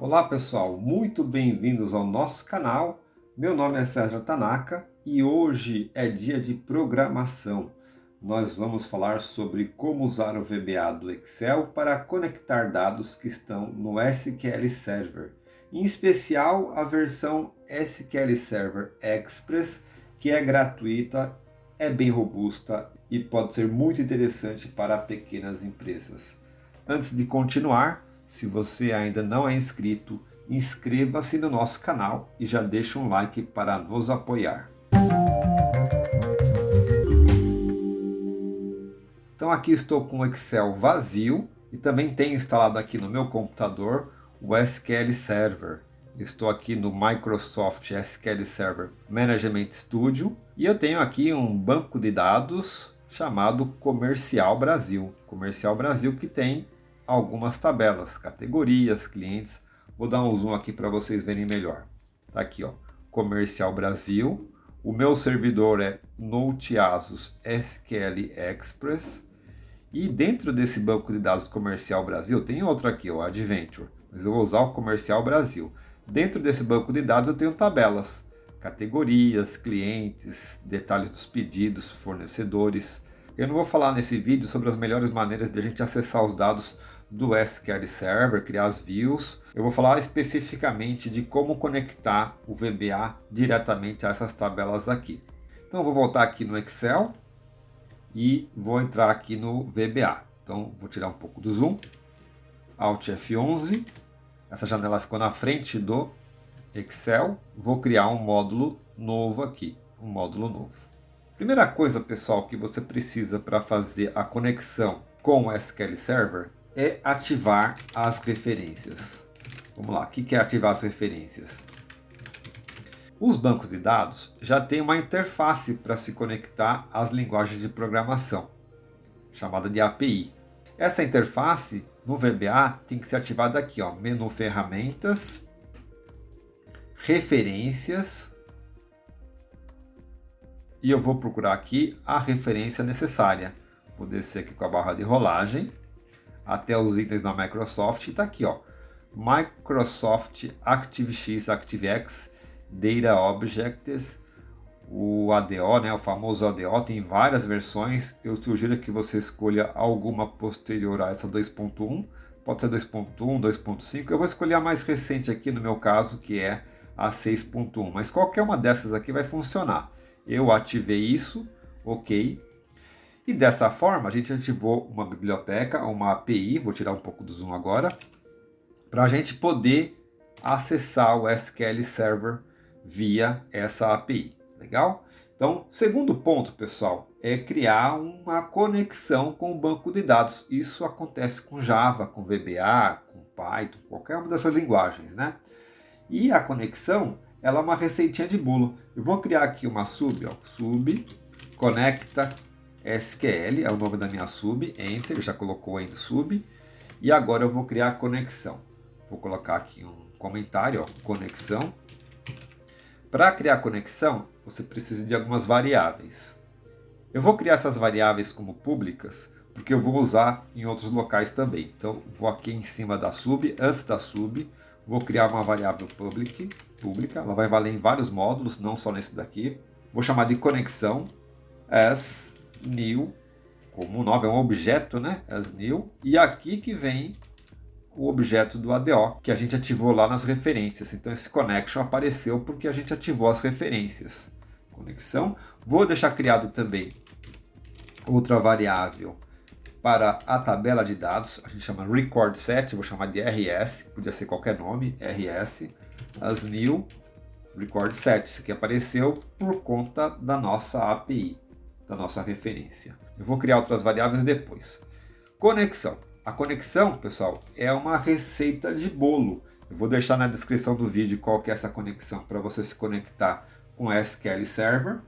Olá pessoal, muito bem-vindos ao nosso canal. Meu nome é César Tanaka e hoje é dia de programação. Nós vamos falar sobre como usar o VBA do Excel para conectar dados que estão no SQL Server. Em especial a versão SQL Server Express, que é gratuita, é bem robusta e pode ser muito interessante para pequenas empresas. Antes de continuar, se você ainda não é inscrito, inscreva-se no nosso canal e já deixa um like para nos apoiar. Então aqui estou com o Excel vazio e também tenho instalado aqui no meu computador o SQL Server. Estou aqui no Microsoft SQL Server Management Studio e eu tenho aqui um banco de dados chamado Comercial Brasil. Comercial Brasil que tem algumas tabelas, categorias, clientes. Vou dar um zoom aqui para vocês verem melhor. Tá aqui, ó, Comercial Brasil. O meu servidor é Node.asus SQL Express. E dentro desse banco de dados Comercial Brasil, tem outro aqui, o Adventure, mas eu vou usar o Comercial Brasil. Dentro desse banco de dados eu tenho tabelas, categorias, clientes, detalhes dos pedidos, fornecedores. Eu não vou falar nesse vídeo sobre as melhores maneiras de a gente acessar os dados do SQL Server, criar as views. Eu vou falar especificamente de como conectar o VBA diretamente a essas tabelas aqui. Então eu vou voltar aqui no Excel e vou entrar aqui no VBA. Então vou tirar um pouco do zoom, Alt F11, essa janela ficou na frente do Excel, vou criar um módulo novo aqui, um módulo novo. Primeira coisa, pessoal, que você precisa para fazer a conexão com o SQL Server é ativar as referências. Vamos lá, o que é ativar as referências? Os bancos de dados já têm uma interface para se conectar às linguagens de programação, chamada de API. Essa interface no VBA tem que ser ativada aqui, ó, menu ferramentas, referências, e eu vou procurar aqui a referência necessária. Vou descer aqui com a barra de rolagem até os itens da Microsoft e está aqui, ó, Microsoft ActiveX, ActiveX Data Objects, o ADO, né, o famoso ADO, tem várias versões. Eu sugiro que você escolha alguma posterior a essa 2.1, pode ser 2.1, 2.5. Eu vou escolher a mais recente aqui no meu caso, que é a 6.1, mas qualquer uma dessas aqui vai funcionar. Eu ativei isso, ok. E dessa forma a gente ativou uma biblioteca, uma API, vou tirar um pouco do zoom agora, para a gente poder acessar o SQL Server via essa API. Legal? Então, segundo ponto, pessoal, é criar uma conexão com o banco de dados. Isso acontece com Java, com VBA, com Python, qualquer uma dessas linguagens, né? E a conexão, ela é uma receitinha de bolo. Eu vou criar aqui uma sub, ó, sub, conecta SQL, é o nome da minha sub, Enter, já colocou o end sub. E agora eu vou criar a conexão. Vou colocar aqui um comentário, ó, conexão. Para criar conexão, você precisa de algumas variáveis. Eu vou criar essas variáveis como públicas, porque eu vou usar em outros locais também. Então, vou aqui em cima da sub, antes da sub, vou criar uma variável pública. Ela vai valer em vários módulos, não só nesse daqui. Vou chamar de conexão, as new, como o nome é um objeto, né? As new. E aqui que vem o objeto do ADO, que a gente ativou lá nas referências. Então esse connection apareceu porque a gente ativou as referências. Conexão. Vou deixar criado também outra variável para a tabela de dados. A gente chama record set, vou chamar de RS, podia ser qualquer nome, RS. As new record set. Isso aqui apareceu por conta da nossa API, da nossa referência. Eu vou criar outras variáveis depois. Conexão. A conexão, pessoal, é uma receita de bolo. Eu vou deixar na descrição do vídeo qual que é essa conexão para você se conectar com o SQL Server.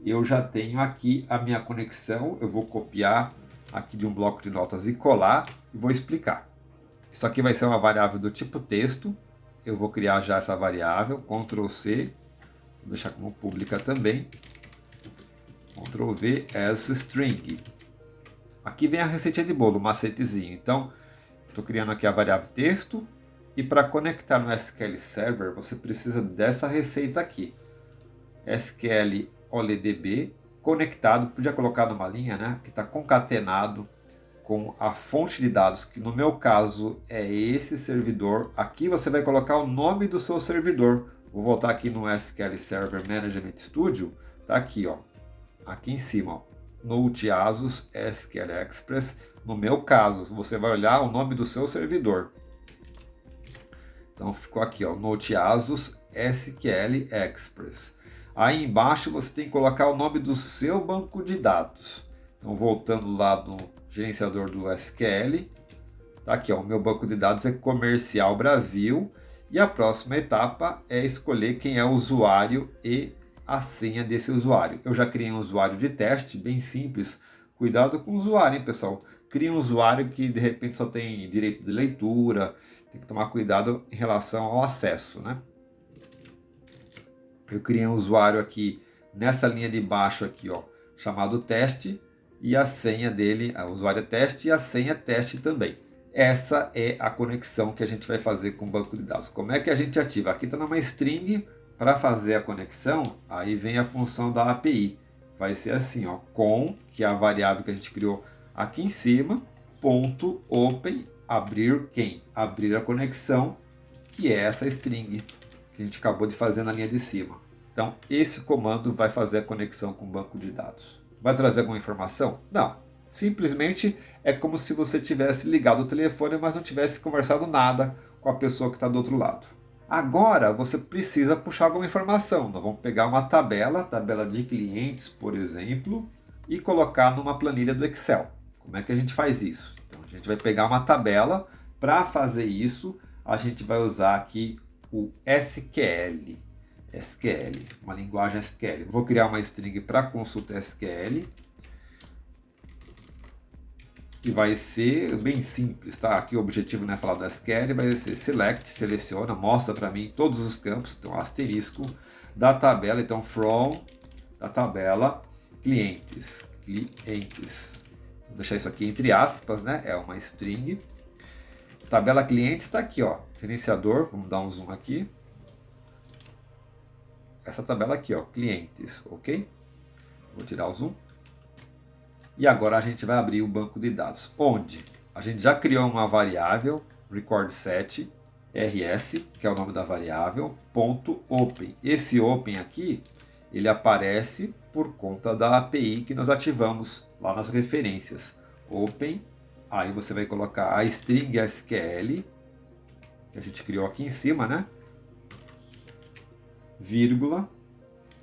Eu já tenho aqui a minha conexão. Eu vou copiar aqui de um bloco de notas e colar e vou explicar. Isso aqui vai ser uma variável do tipo texto. Eu vou criar já essa variável, Ctrl C, vou deixar como pública também. Ctrl V as string. Aqui vem a receitinha de bolo, o macetezinho. Então, estou criando aqui a variável texto, E para conectar no SQL Server, você precisa dessa receita aqui. SQL OLEDB conectado, podia colocar numa linha, né, que está concatenado com a fonte de dados, que no meu caso é esse servidor. Aqui você vai colocar o nome do seu servidor. Vou voltar aqui no SQL Server Management Studio, tá aqui, ó, aqui em cima, ó, Note Asus SQL Express. No meu caso, você vai olhar o nome do seu servidor. Então ficou aqui, ó, Note Asus SQL Express. Aí embaixo você tem que colocar o nome do seu banco de dados. Então voltando lá no gerenciador do SQL, tá aqui, ó, o meu banco de dados é Comercial Brasil. E a próxima etapa é escolher quem é o usuário e a senha desse usuário. Eu já criei um usuário de teste, bem simples. Cuidado com o usuário, hein, pessoal? Cria um usuário que de repente só tem direito de leitura. Tem que tomar cuidado em relação ao acesso, né? Eu criei um usuário aqui nessa linha de baixo aqui, ó, chamado teste, e a senha dele, o usuário é teste e a senha é teste também. Essa é a conexão que a gente vai fazer com o banco de dados. Como é que a gente ativa? Aqui está numa string. Para fazer a conexão, aí vem a função da API. Vai ser assim, ó, com, que é a variável que a gente criou aqui em cima, ponto open, abrir quem? Abrir a conexão, que é essa string que a gente acabou de fazer na linha de cima. Então, esse comando vai fazer a conexão com o banco de dados. Vai trazer alguma informação? Não. Simplesmente é como se você tivesse ligado o telefone, mas não tivesse conversado nada com a pessoa que está do outro lado. Agora você precisa puxar alguma informação. Nós vamos pegar uma tabela de clientes, por exemplo, e colocar numa planilha do Excel. Como é que a gente faz isso? Então a gente vai pegar uma tabela. Para fazer isso, a gente vai usar aqui o SQL. SQL, uma linguagem SQL. Vou criar uma string para consulta SQL. Que vai ser bem simples, tá? Aqui o objetivo não é falar do SQL, vai ser select, seleciona, mostra para mim todos os campos, então asterisco da tabela, então from da tabela clientes. Vou deixar isso aqui entre aspas, né? É uma string. Tabela clientes está aqui, ó, gerenciador, vamos dar um zoom aqui. Essa tabela aqui, ó, clientes, ok? Vou tirar o zoom. E agora a gente vai abrir o banco de dados, onde a gente já criou uma variável, recordSet, rs, que é o nome da variável, .open. Esse open aqui, ele aparece por conta da API que nós ativamos lá nas referências. Open, aí você vai colocar a string SQL, que a gente criou aqui em cima, né? Vírgula,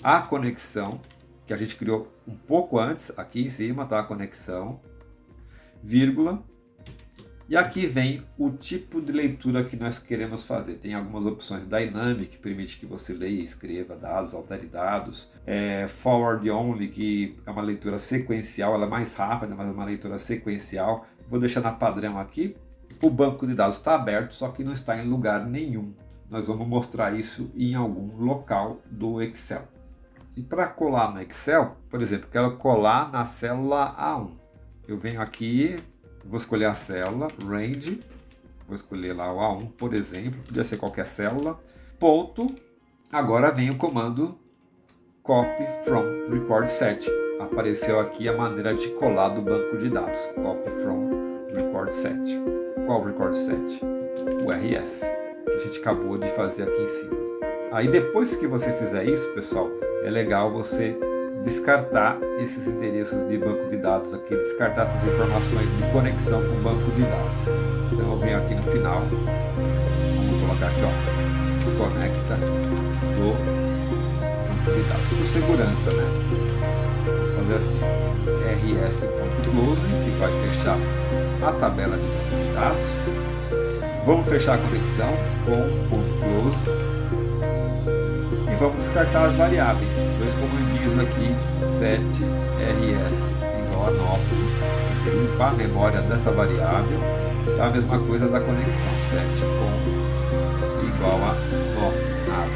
a conexão, que a gente criou um pouco antes, aqui em cima está a conexão, vírgula, e aqui vem o tipo de leitura que nós queremos fazer. Tem algumas opções. Dynamic, que permite que você leia e escreva dados, altere dados. Forward Only, que é uma leitura sequencial, ela é mais rápida, mas é uma leitura sequencial. Vou deixar na padrão aqui. O banco de dados está aberto, só que não está em lugar nenhum. Nós vamos mostrar isso em algum local do Excel. E para colar no Excel, por exemplo, quero colar na célula A1. Eu venho aqui, vou escolher a célula, range, vou escolher lá o A1, por exemplo, podia ser qualquer célula, ponto. Agora vem o comando copy from record set. Apareceu aqui a maneira de colar do banco de dados, copy from record set. Qual record set? O RS, que a gente acabou de fazer aqui em cima. Aí depois que você fizer isso, pessoal, é legal você descartar esses endereços de banco de dados aqui, descartar essas informações de conexão com o banco de dados. Então eu venho aqui no final, vamos colocar aqui, ó, desconecta do banco de dados, por segurança, né? Vou fazer assim, rs.close, que vai fechar a tabela de banco de dados. Vamos fechar a conexão com .close. Vamos descartar as variáveis. Dois comandinhos aqui, set rs igual a 9. Você limpar a memória dessa variável. É a mesma coisa da conexão, set com igual a 9. Nada.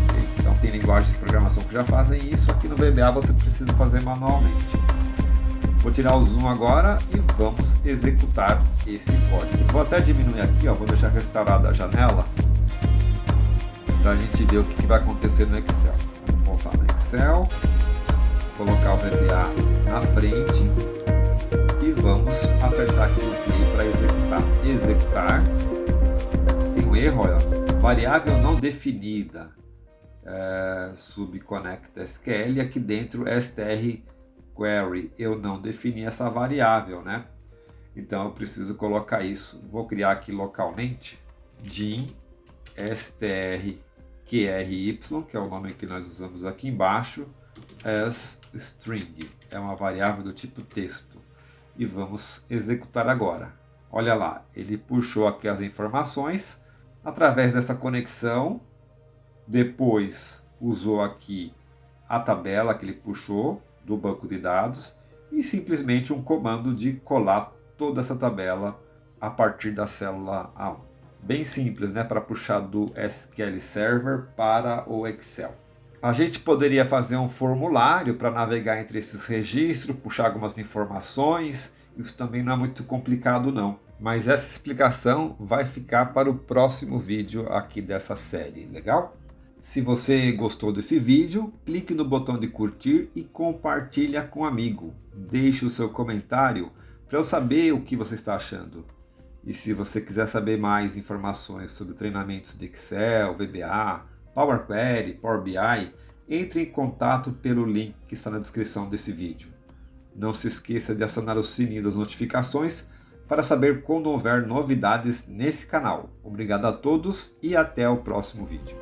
Okay? Então tem linguagens de programação que já fazem isso. Aqui no VBA você precisa fazer manualmente. Vou tirar o zoom agora e vamos executar esse código. Vou até diminuir aqui, ó, vou deixar restaurada a janela para a gente ver o que vai acontecer no Excel. Vou voltar no Excel, colocar o VBA na frente e vamos apertar aqui o play para executar. Executar. Tem um erro, olha, variável não definida. Subconnect SQL, aqui dentro str query, eu não defini essa variável, né? Então eu preciso colocar isso. Vou criar aqui localmente din strqry, que é o nome que nós usamos aqui embaixo, as string, é uma variável do tipo texto. E vamos executar agora. Olha lá, ele puxou aqui as informações através dessa conexão. Depois usou aqui a tabela que ele puxou do banco de dados e simplesmente um comando de colar toda essa tabela a partir da célula A1. Bem simples, né, para puxar do SQL Server para o Excel. A gente poderia fazer um formulário para navegar entre esses registros, puxar algumas informações. Isso também não é muito complicado não. Mas essa explicação vai ficar para o próximo vídeo aqui dessa série, legal? Se você gostou desse vídeo, clique no botão de curtir e compartilha com um amigo. Deixe o seu comentário para eu saber o que você está achando. E se você quiser saber mais informações sobre treinamentos de Excel, VBA, Power Query, Power BI, entre em contato pelo link que está na descrição desse vídeo. Não se esqueça de acionar o sininho das notificações para saber quando houver novidades nesse canal. Obrigado a todos e até o próximo vídeo.